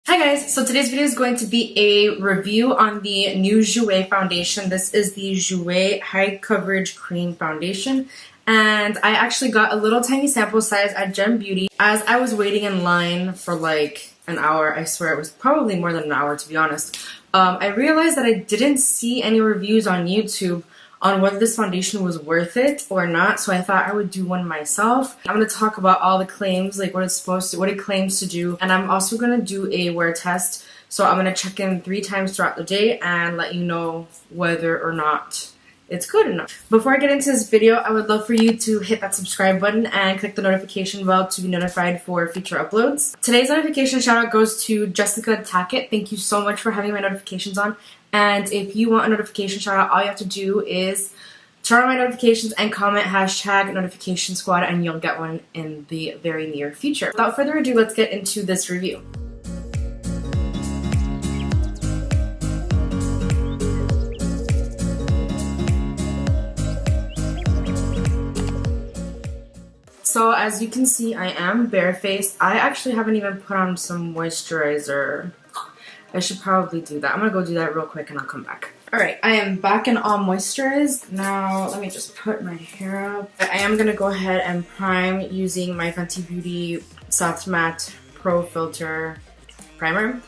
Hi guys, so today's video is going to be a review on the new Jouer foundation. This is the Jouer High Coverage Cream Foundation, and I actually got a little tiny sample size at Gem Beauty. As I was waiting in line for like an hour, I swear it was probably more than an hour to be honest, I realized that I didn't see any reviews on YouTube on whether this foundation was worth it or not, so I thought I would do one myself. I'm going to talk about all the claims, like what it claims to do, and I'm also going to do a wear test. So I'm going to check in 3 times throughout the day and let you know whether or not it's good enough. Before I get into this video, I would love for you to hit that subscribe button and click the notification bell to be notified for future uploads. Today's notification shout out goes to Jessica Tackett. Thank you so much for having my notifications on. And if you want a notification shout out, all you have to do is turn on my notifications and comment hashtag notification squad and you'll get one in the very near future. Without further ado, let's get into this review. So as you can see, I am barefaced. I actually haven't even put on some moisturizer. I should probably do that. I'm gonna go do that real quick and I'll come back. Alright, I am back and all moisturized. Now, let me just put my hair up. I am gonna go ahead and prime using my Fenty Beauty Soft Matte Pro Filter Primer.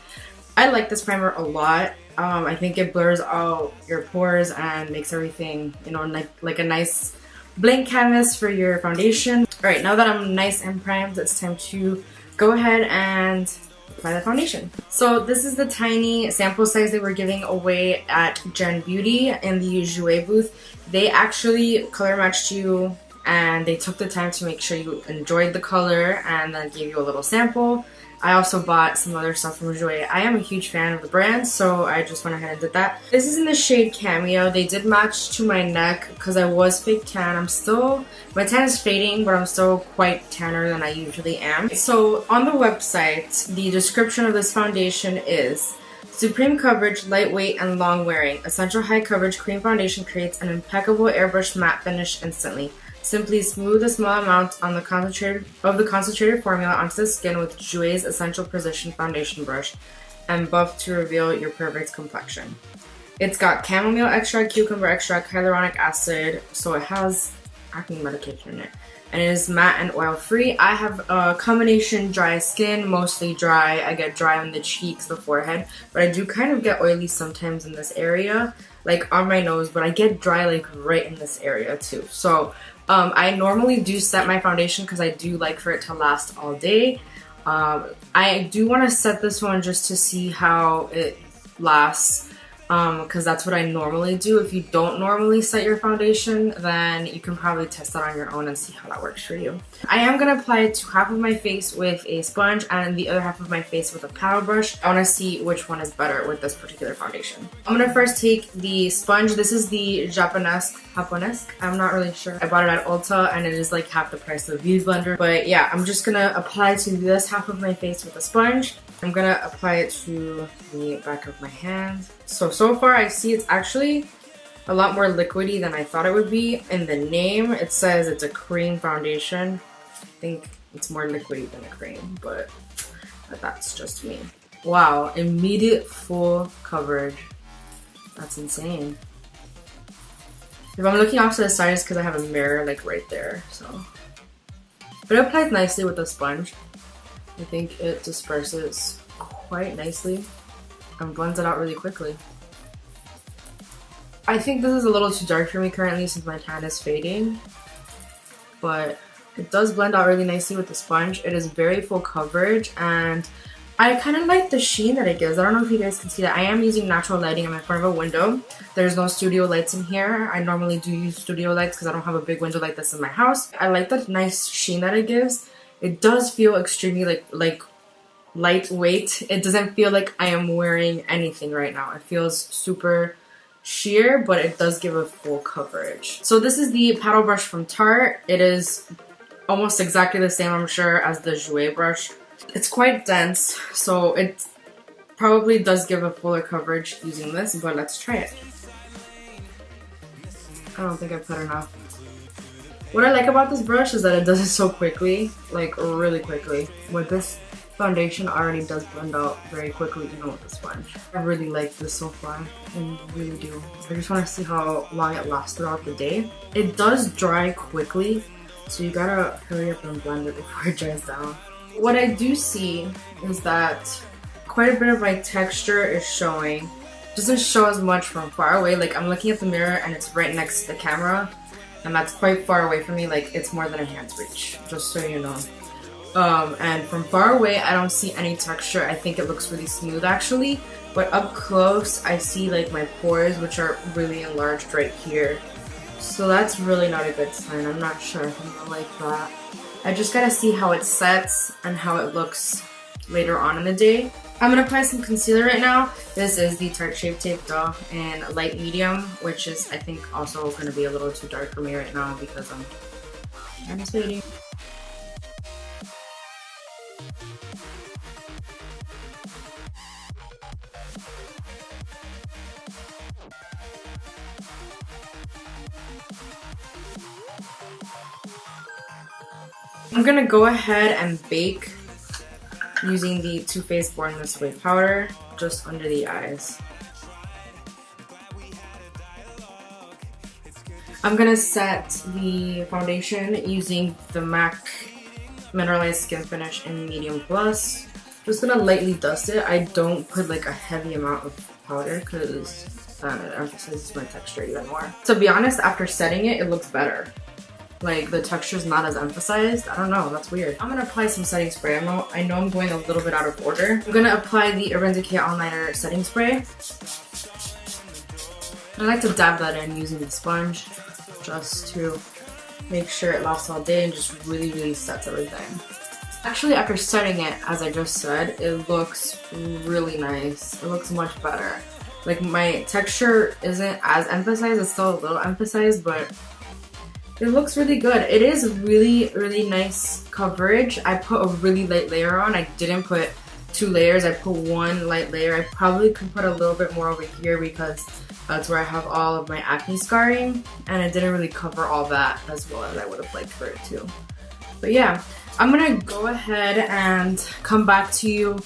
I like this primer a lot. I think it blurs out your pores and makes everything, you know, like a nice blank canvas for your foundation. Alright, now that I'm nice and primed, it's time to go ahead and apply the foundation. So this is the tiny sample size they were giving away at Gem Beauty in the Jouer booth. They actually color matched you and they took the time to make sure you enjoyed the color and then gave you a little sample. I also bought some other stuff from Jouer. I am a huge fan of the brand, so I just went ahead and did that. This is in the shade Cameo. They did match to my neck because I was fake tan. My tan is fading, but I'm still quite tanner than I usually am. So on the website, the description of this foundation is: supreme coverage, lightweight, and long wearing. Essential high coverage cream foundation creates an impeccable airbrush matte finish instantly. Simply smooth a small amount on the concentrated formula onto the skin with Jouer's Essential Precision Foundation Brush and buff to reveal your perfect complexion. It's got chamomile extract, cucumber extract, hyaluronic acid, so it has acne medication in it. And it is matte and oil free. I have a combination dry skin, mostly dry. I get dry on the cheeks, the forehead, but I do kind of get oily sometimes in this area, like on my nose, but I get dry like right in this area too. So I normally do set my foundation because I do like for it to last all day. I do want to set this one just to see how it lasts, because that's what I normally do. If you don't normally set your foundation, then you can probably test that on your own and see how that works for you. I am going to apply it to half of my face with a sponge and the other half of my face with a paddle brush. I want to see which one is better with this particular foundation. I'm going to first take the sponge. This is the Japonesque. I'm not really sure. I bought it at Ulta and it is like half the price of the Beauty Blender. But yeah, I'm just going to apply to this half of my face with a sponge. I'm going to apply it to the back of my hand. So far I see it's actually a lot more liquidy than I thought it would be. In the name, it says it's a cream foundation. I think it's more liquidy than a cream, but that's just me. Wow, immediate full coverage. That's insane. If I'm looking off to the side, it's because I have a mirror like right there, so. But it applies nicely with the sponge. I think it disperses quite nicely and blends it out really quickly. I think this is a little too dark for me currently since my tan is fading, but it does blend out really nicely with the sponge. It is very full coverage and I kind of like the sheen that it gives. I don't know if you guys can see that. I am using natural lighting. I'm in front of a window. There's no studio lights in here. I normally do use studio lights because I don't have a big window like this in my house. I like the nice sheen that it gives. It does feel extremely like lightweight. It doesn't feel like I am wearing anything right now. It feels super sheer, but it does give a full coverage. So this is the paddle brush from Tarte. It is almost exactly the same, I'm sure, as the Jouer brush. It's quite dense, so it probably does give a fuller coverage using this, but let's try it. I don't think I put enough. What I like about this brush is that it does it so quickly, like really quickly. With this foundation already does blend out very quickly, even with the sponge. I really like this so far. I really do. I just want to see how long it lasts throughout the day. It does dry quickly, so you gotta hurry up and blend it before it dries down. What I do see is that quite a bit of my texture is showing. It doesn't show as much from far away. Like, I'm looking at the mirror and it's right next to the camera, and that's quite far away from me. Like, it's more than a hand's reach, just so you know. And from far away, I don't see any texture. I think it looks really smooth actually, but up close, I see like my pores, which are really enlarged right here. So that's really not a good sign. I'm not sure if I'm gonna like that. I just gotta see how it sets and how it looks later on in the day. I'm gonna apply some concealer right now. This is the Tarte Shape Tape Dull in light medium, which is I think also gonna be a little too dark for me right now because I'm kind of fading. I'm gonna go ahead and bake using the Too Faced Born This Way powder just under the eyes. I'm gonna set the foundation using the MAC Mineralized Skin Finish in Medium Plus. Just gonna lightly dust it. I don't put like a heavy amount of powder because it emphasizes my texture even more. To be honest, after setting it, it looks better. Like, the texture's not as emphasized. I don't know, that's weird. I'm gonna apply some setting spray. I know I'm going a little bit out of order. I'm gonna apply the Urban Decay All Nighter setting spray. I like to dab that in using the sponge just to make sure it lasts all day and just really sets everything. Actually, after setting it, as I just said, it looks really nice. It looks much better. Like, my texture isn't as emphasized, it's still a little emphasized, but it looks really good. It is really nice coverage. I put a really light layer on. I didn't put 2 layers. I put 1 light layer. I probably could put a little bit more over here because that's where I have all of my acne scarring, and it didn't really cover all that as well as I would have liked for it to. But yeah, I'm gonna go ahead and come back to you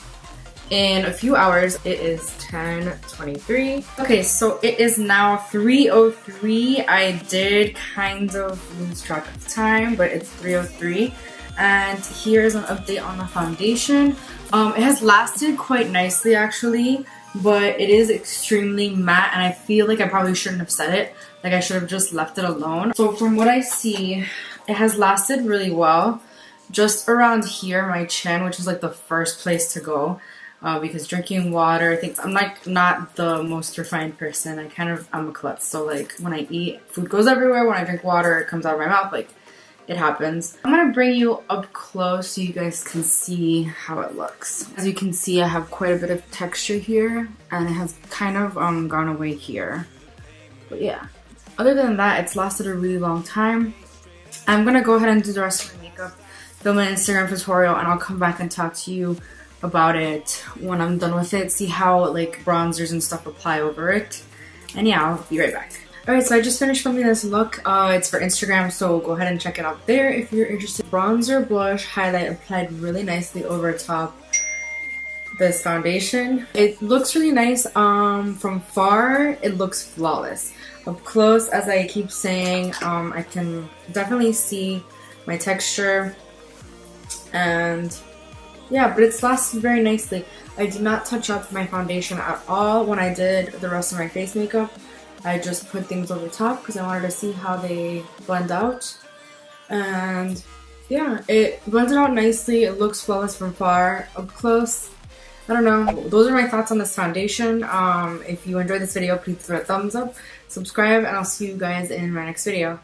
in a few hours. It is 10:23. Okay, so it is now 3:03. I did kind of lose track of time, but it's 3:03. And here's an update on the foundation. It has lasted quite nicely actually, but it is extremely matte and I feel like I probably shouldn't have set it. Like, I should have just left it alone. So from what I see, it has lasted really well. Just around here, my chin, which is like the first place to go. Because drinking water, things, I'm like not the most refined person. I'm a klutz. So like when I eat, food goes everywhere. When I drink water, it comes out of my mouth. Like, it happens. I'm gonna bring you up close so you guys can see how it looks. As you can see, I have quite a bit of texture here and it has kind of gone away here. But yeah, other than that, it's lasted a really long time. I'm gonna go ahead and do the rest of my makeup, film an Instagram tutorial, and I'll come back and talk to you about it when I'm done with it, see how like bronzers and stuff apply over it, and yeah, I'll be right back. Alright, so I just finished filming this look. It's for Instagram, so go ahead and check it out there if you're interested. Bronzer, blush, highlight applied really nicely over top this foundation. It looks really nice. From far, it looks flawless. Up close, as I keep saying, I can definitely see my texture, and yeah, but it's lasted very nicely. I did not touch up my foundation at all when I did the rest of my face makeup. I just put things over top because I wanted to see how they blend out. And yeah, it blended out nicely. It looks flawless from far. Up close, I don't know. Those are my thoughts on this foundation. If you enjoyed this video, please throw a thumbs up, subscribe, and I'll see you guys in my next video.